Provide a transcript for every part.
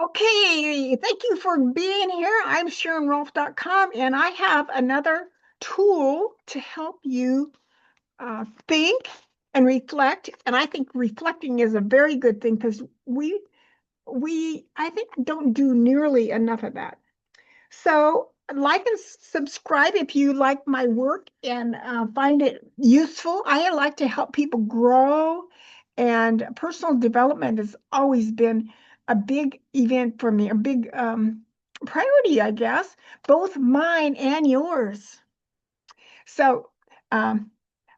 Okay, thank you for being here. I'm SharonRolph.com, and I have another tool to help you think and reflect. And I think reflecting is a very good thing because we I think don't do nearly enough of that. So like and subscribe if you like my work and find it useful. I like to help people grow, and personal development has always been a big event for me, a big priority, I guess, both mine and yours. So um,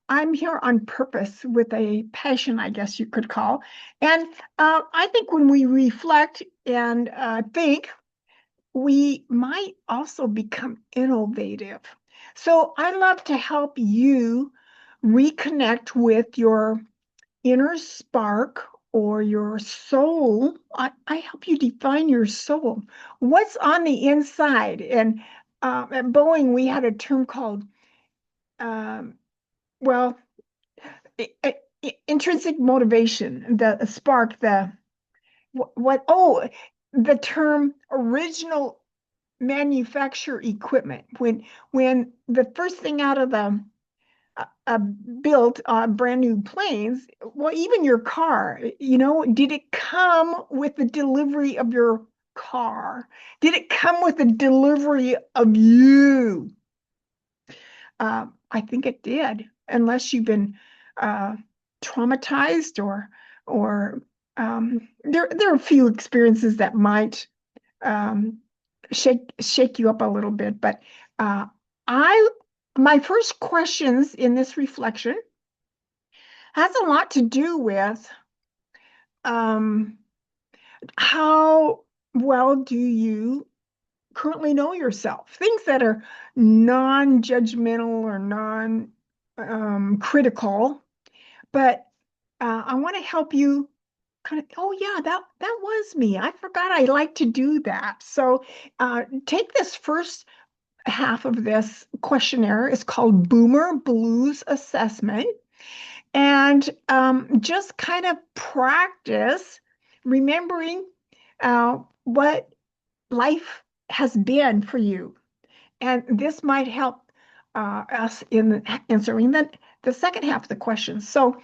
I'm here on purpose with a passion, I guess you could call. And I think when we reflect and think, we might also become innovative. So I love to help you reconnect with your inner spark or your soul. I help you define your soul. What's on the inside? And at Boeing, we had a term called, um, well, intrinsic motivation, the spark, oh, the term original manufacture equipment. When the first thing out of the built brand new planes, well, even your car, did it come with the delivery of your car? Did it come with the delivery of you? I think it did, unless you've been uh, traumatized or there are a few experiences that might um, shake you up a little bit. But uh, I my first questions in this reflection has a lot to do with um, how well do you currently know yourself? Things that are non-judgmental or non-critical, but I want to help you kind of, oh yeah, that was me. I forgot I like to do that. So take this first half of this questionnaire is called Boomer Blues Assessment. And just kind of practice remembering what life has been for you. And this might help us in answering the second half of the question. So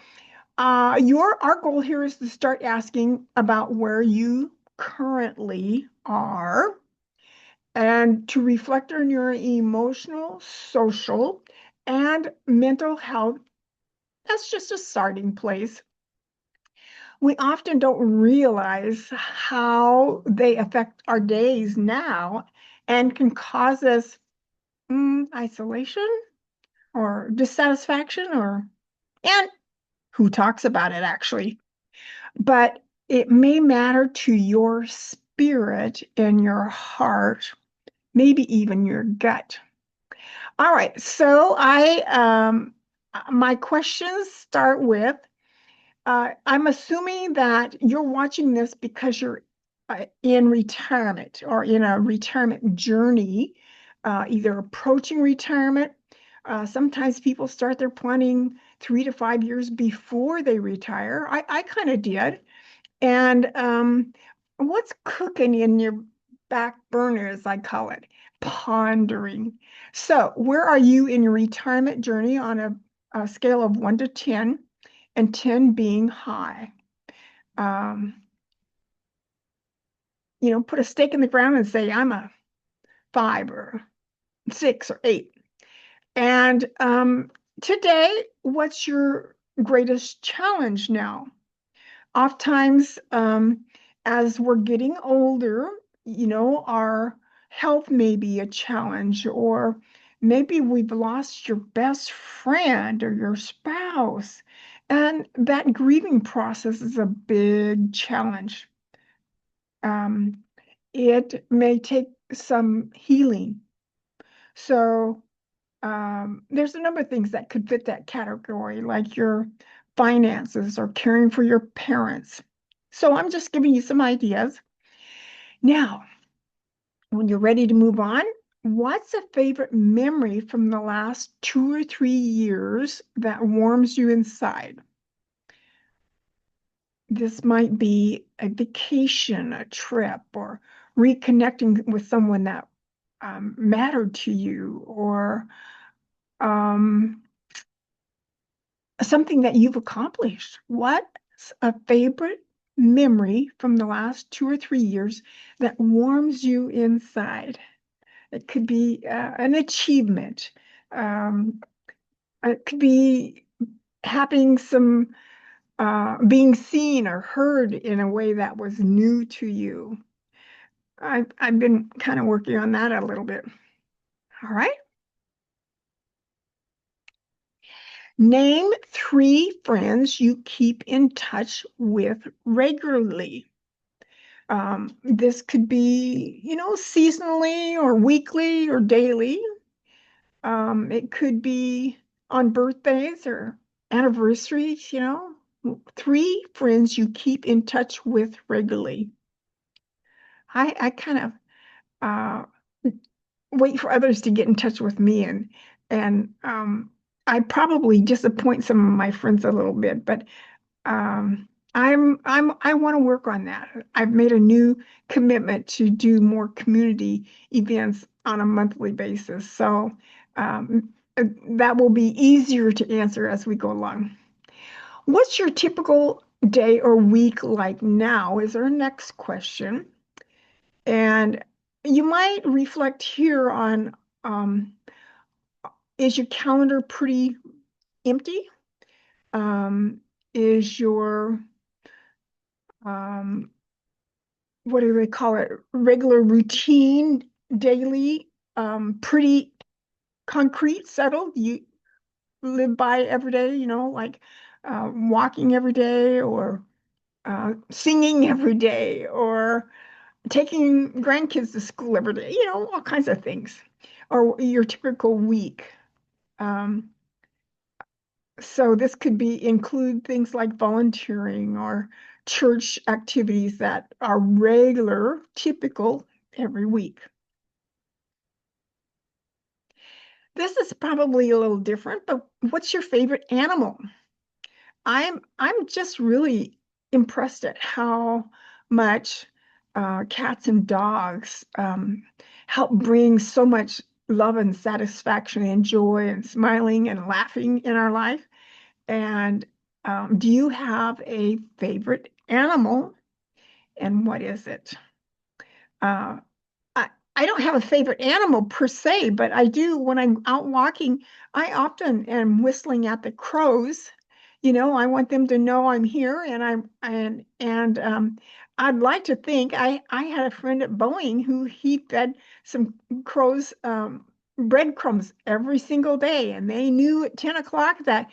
our goal here is to start asking about where you currently are and to reflect on your emotional, social, and mental health. That's just a starting place. We often don't realize how they affect our days now and can cause us isolation or dissatisfaction and who talks about it actually. But it may matter to your spirit and your heart, maybe even your gut. All right, so I my questions start with I'm assuming that you're watching this because you're in retirement or in a retirement journey, either approaching retirement. Sometimes people start their planning 3 to 5 years before they retire. I kind of did. And what's cooking in your back burner, as I call it? Pondering. So, where are you in your retirement journey on a scale of 1 to 10, and 10 being high? Um, put a stake in the ground and say, I'm a 5 or 6 or 8. And today, what's your greatest challenge now? Oftentimes, as we're getting older, our health may be a challenge, or maybe we've lost your best friend or your spouse. And that grieving process is a big challenge. Um, it may take some healing. So, there's a number of things that could fit that category, like your finances or caring for your parents. So I'm just giving you some ideas. Now, when you're ready to move on, what's a favorite memory from the last 2 or 3 years that warms you inside? This might be a vacation, a trip, or reconnecting with someone that mattered to you, or um, something that you've accomplished. What's a favorite memory from the last 2 or 3 years that warms you inside? It could be an achievement. Um, it could be having some being seen or heard in a way that was new to you. I've been kind of working on that a little bit. All right. Name 3 friends you keep in touch with regularly. This could be, seasonally or weekly or daily. It could be on birthdays or anniversaries, 3 friends you keep in touch with regularly. I kind of uh, wait for others to get in touch with me, and I probably disappoint some of my friends a little bit, but I want to work on that. I've made a new commitment to do more community events on a monthly basis. So that will be easier to answer as we go along. What's your typical day or week like now? Is our next question. And you might reflect here on um, is your calendar pretty empty? Um, is your um, what do they call it? Regular routine, daily, pretty concrete, settled. You live by every day, like walking every day, or singing every day, or taking grandkids to school every day, all kinds of things, or your typical week. Um, so this could be include things like volunteering or church activities that are regular, typical every week. This is probably a little different, but what's your favorite animal? I'm just really impressed at how much cats and dogs help bring so much love and satisfaction and joy and smiling and laughing in our life. And do you have a favorite animal, and what is it? Uh, I don't have a favorite animal per se, but I do when I'm out walking, I often am whistling at the crows. I want them to know I'm here, and I'd like to think I had a friend at Boeing who he fed some crows breadcrumbs every single day, and they knew at 10 o'clock that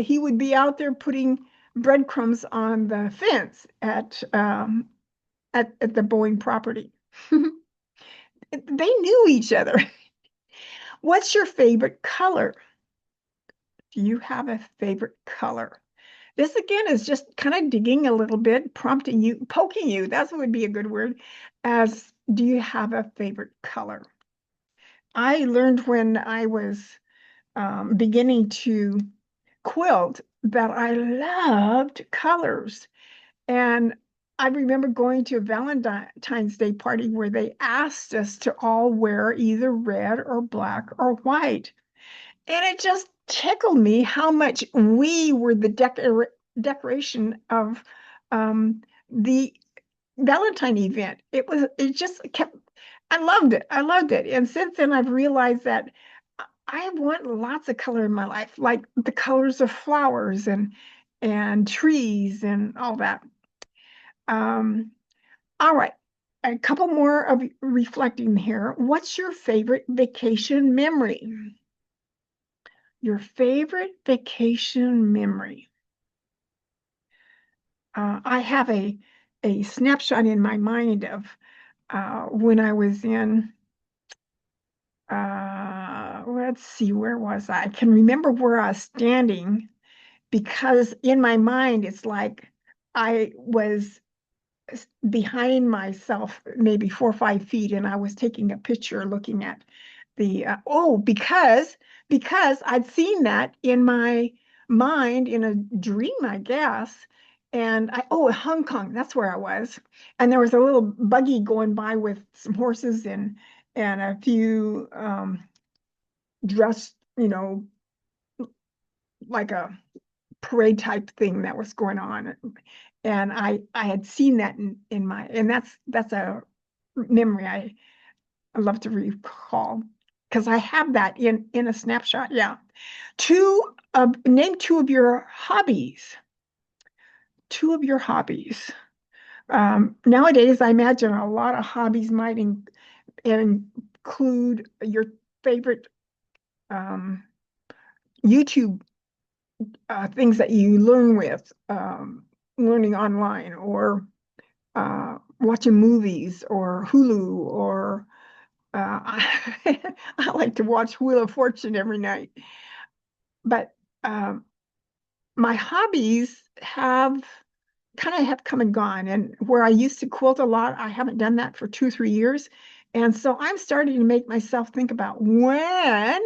he would be out there putting breadcrumbs on the fence at the Boeing property. They knew each other. What's your favorite color? Do you have a favorite color? This again is just kind of digging a little bit, prompting you, poking you. That would be a good word. As do you have a favorite color? I learned when I was beginning to quilt that I loved colors. And I remember going to a Valentine's Day party where they asked us to all wear either red or black or white. And it just tickled me how much we were the decoration of the Valentine event. It just kept, I loved it. I loved it. And since then, I've realized that I want lots of color in my life, like the colors of flowers and trees and all that. Um, all right. A couple more of reflecting here. What's your favorite vacation memory? Your favorite vacation memory. I have a snapshot in my mind of when I was in, let's see, where was I? I can remember where I was standing because in my mind, it's like I was behind myself maybe 4 or 5 feet and I was taking a picture looking at the because I'd seen that in my mind in a dream, I guess, And Hong Kong, that's where I was. And there was a little buggy going by with some horses and a few dressed, like a parade type thing that was going on. And I had seen that in my, and that's a memory I love to recall because I have that in a snapshot. Yeah. Name two of your hobbies. Two of your hobbies. Nowadays, I imagine a lot of hobbies might include your favorite YouTube things that you learn with, learning online, or watching movies, or Hulu, or I like to watch Wheel of Fortune every night. But um, my hobbies have kind of have come and gone. And where I used to quilt a lot, I haven't done that for 2, 3 years. And so I'm starting to make myself think about when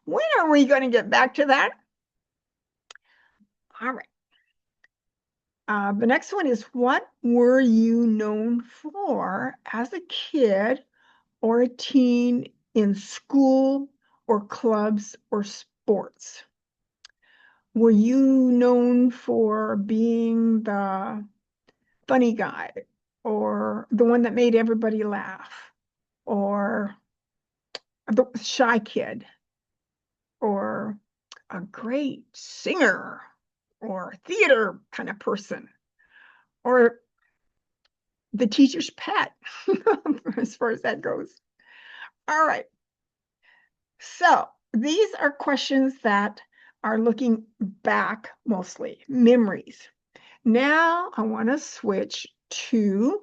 are we going to get back to that? All right. The next one is, what were you known for as a kid or a teen in school or clubs or sports? Were you known for being the funny guy or the one that made everybody laugh or the shy kid or a great singer or theater kind of person or the teacher's pet as far as that goes? All right. So these are questions that are looking back, mostly memories. Now I want to switch to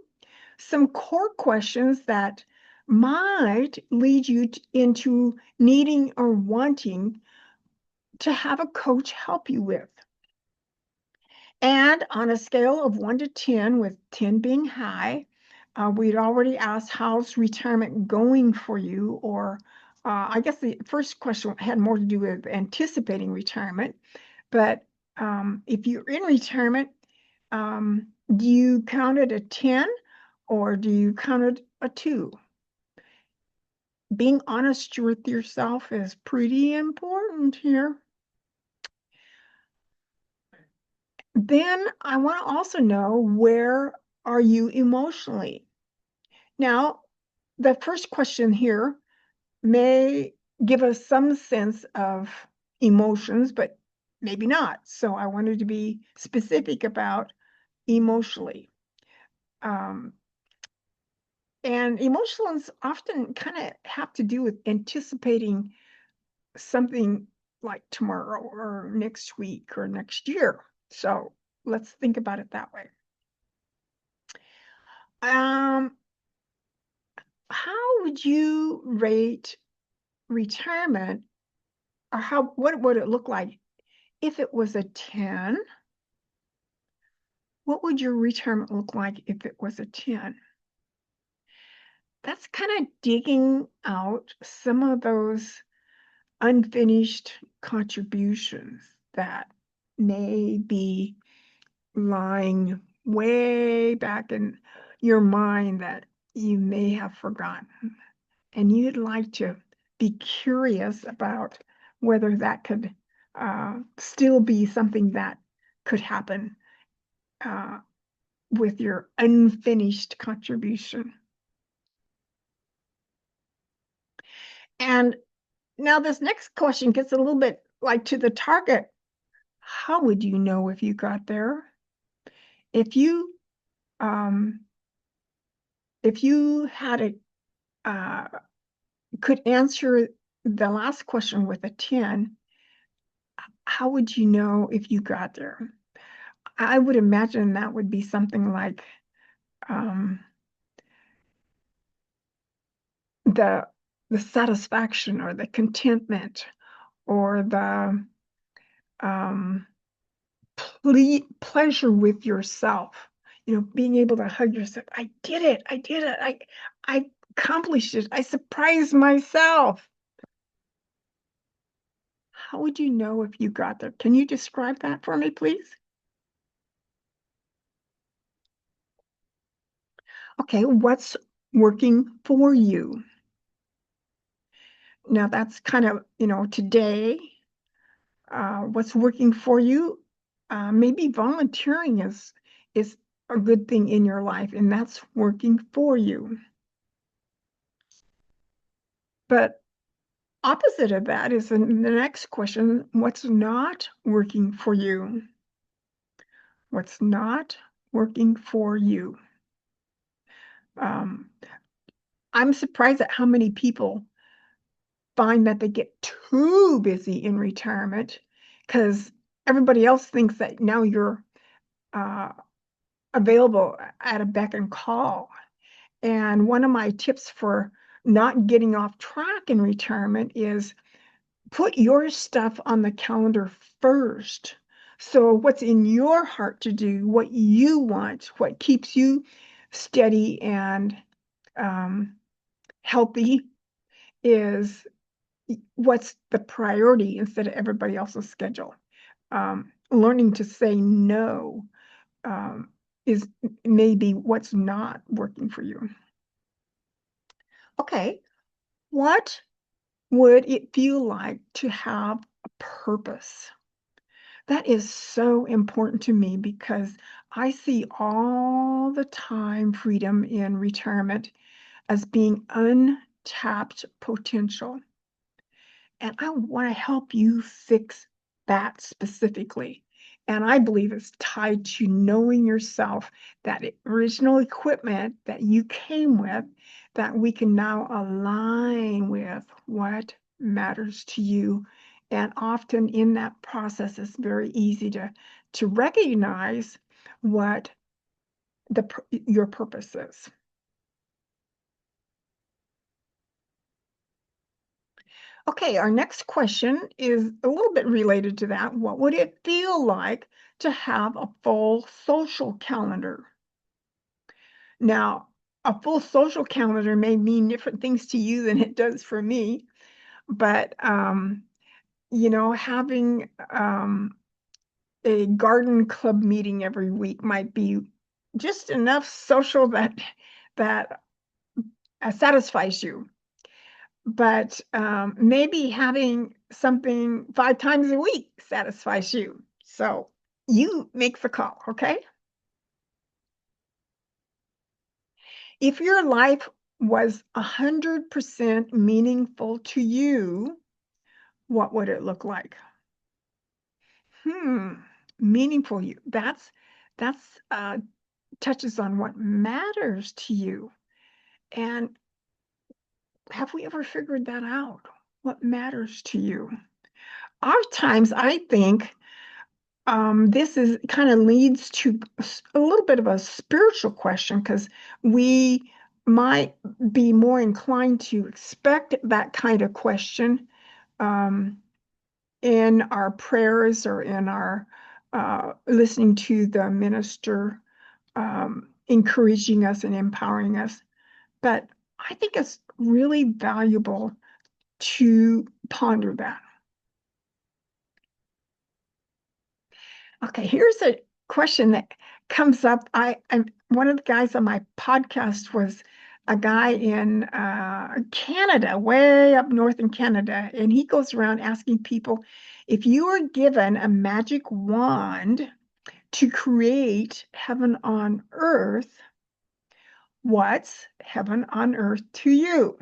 some core questions that might lead you into needing or wanting to have a coach help you with. And on a scale of 1 to 10, with 10 being high, we'd already asked, how's retirement going for you? Or I guess the first question had more to do with anticipating retirement. But if you're in retirement, do you count it a 10 or do you count it a 2? Being honest with yourself is pretty important here. Then I want to also know, where are you emotionally? Now, the first question here may give us some sense of emotions, but maybe not. So I wanted to be specific about emotionally. Um, and emotions often kind of have to do with anticipating something like tomorrow or next week or next year. So let's think about it that way. Um, how would you rate retirement, or what would it look like if it was a 10? What would your retirement look like if it was a 10? That's kind of digging out some of those unfinished contributions that may be lying way back in your mind that you may have forgotten. And you'd like to be curious about whether that could still be something that could happen uh, with your unfinished contribution. And now this next question gets a little bit like to the target. How would you know if you got there? If you um, if you had could answer the last question with a 10, how would you know if you got there? I would imagine that would be something like um, the the satisfaction or the contentment or the um, pleasure with yourself. Being able to hug yourself. I did it. I did it. I accomplished it. I surprised myself. How would you know if you got there? Can you describe that for me, please? Okay, what's working for you? Now that's kind of, today, what's working for you? Maybe volunteering is a good thing in your life, and that's working for you. But opposite of that is the next question, what's not working for you? What's not working for you? Um, I'm surprised at how many people find that they get too busy in retirement because everybody else thinks that now you're uh, available at a beck and call. And one of my tips for not getting off track in retirement is put your stuff on the calendar first. So, what's in your heart to do, what you want, what keeps you steady and um, healthy is what's the priority instead of everybody else's schedule. Learning to say no um, is maybe what's not working for you. Okay, what would it feel like to have a purpose? That is so important to me because I see all the time freedom in retirement as being untapped potential. And I want to help you fix that specifically. And I believe it's tied to knowing yourself, that original equipment that you came with, that we can now align with what matters to you. And often in that process, it's very easy to recognize what your purpose is. Okay, our next question is a little bit related to that. What would it feel like to have a full social calendar? Now, a full social calendar may mean different things to you than it does for me, but having a garden club meeting every week might be just enough social that satisfies you. But maybe having something 5 times a week satisfies you. So you make the call, okay? If your life was 100% meaningful to you, what would it look like? Hmm, meaningful you. That's touches on what matters to you. And have we ever figured that out? What matters to you? Oftentimes, I think this is kind of leads to a little bit of a spiritual question because we might be more inclined to expect that kind of question um, in our prayers or in our listening to the minister encouraging us and empowering us. But I think it's really valuable to ponder that. Okay, here's a question that comes up. I one of the guys on my podcast was a guy in Canada, way up north in Canada, and he goes around asking people if you were given a magic wand to create heaven on earth, what's heaven on earth to you?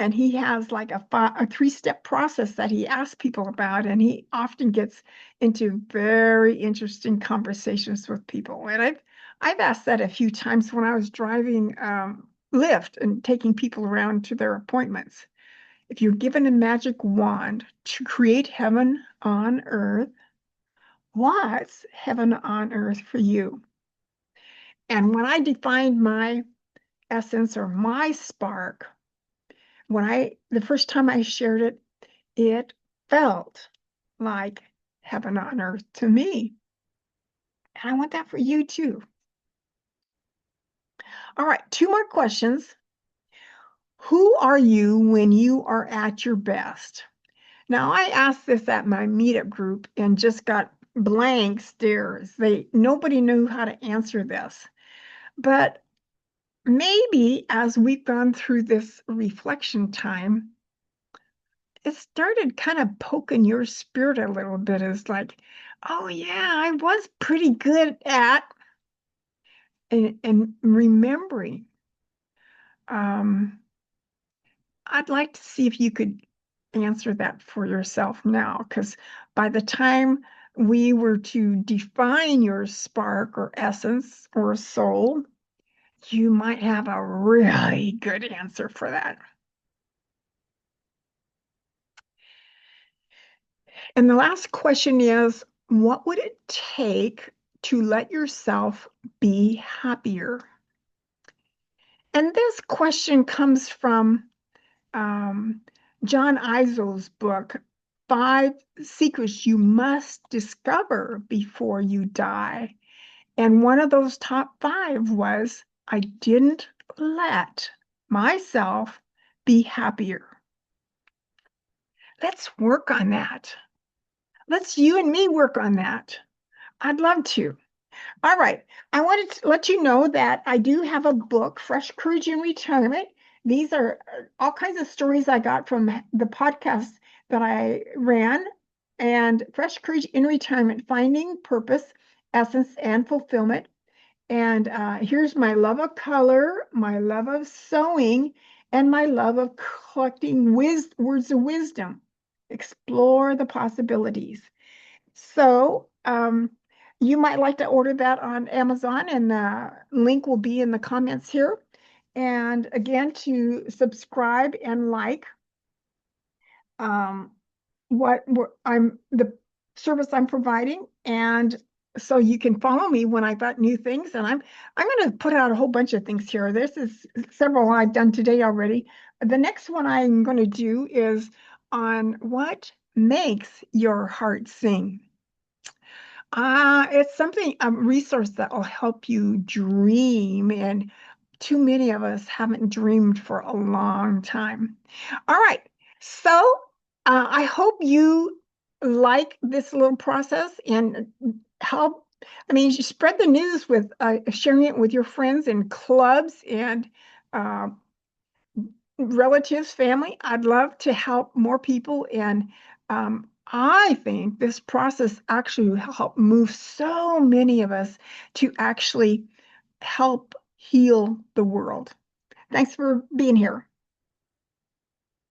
And he has like a three-step process that he asks people about, and he often gets into very interesting conversations with people. And I've asked that a few times when I was driving Lyft and taking people around to their appointments. If you're given a magic wand to create heaven on earth, what's heaven on earth for you? And when I defined my essence or my spark, the first time I shared it, it felt like heaven on earth to me. And I want that for you too. All right, two more questions. Who are you when you are at your best? Now, I asked this at my meetup group and just got blank stares. Nobody knew how to answer this. But maybe as we've gone through this reflection time, it started kind of poking your spirit a little bit. It's like, oh yeah, I was pretty good at and remembering. Um, I'd like to see if you could answer that for yourself now, because by the time we were to define your spark or essence or soul, you might have a really good answer for that. And the last question is, what would it take to let yourself be happier? And this question comes from um, John Izel's book, Five Secrets You Must Discover Before You Die. And one of those top five was, I didn't let myself be happier. Let's work on that. Let's you and me work on that. I'd love to. All right. I wanted to let you know that I do have a book, Fresh Courage in Retirement. These are all kinds of stories I got from the podcast that I ran. And Fresh Courage in Retirement, Finding Purpose, Essence, and Fulfillment. And here's my love of color, my love of sewing, and my love of collecting words of wisdom. Explore the possibilities. So, you might like to order that on Amazon, and the link will be in the comments here. And again, to subscribe and like um, I'm the service I'm providing, and so you can follow me when I've got new things. And I'm going to put out a whole bunch of things here. This is several I've done today already. The next one I'm going to do is on what makes your heart sing. It's something, a resource that will help you dream, and too many of us haven't dreamed for a long time. All right, so I hope you like this little process and help. I mean, you spread the news with sharing it with your friends and clubs and uh, relatives, family. I'd love to help more people. And I think this process actually helped move so many of us to actually help heal the world. Thanks for being here.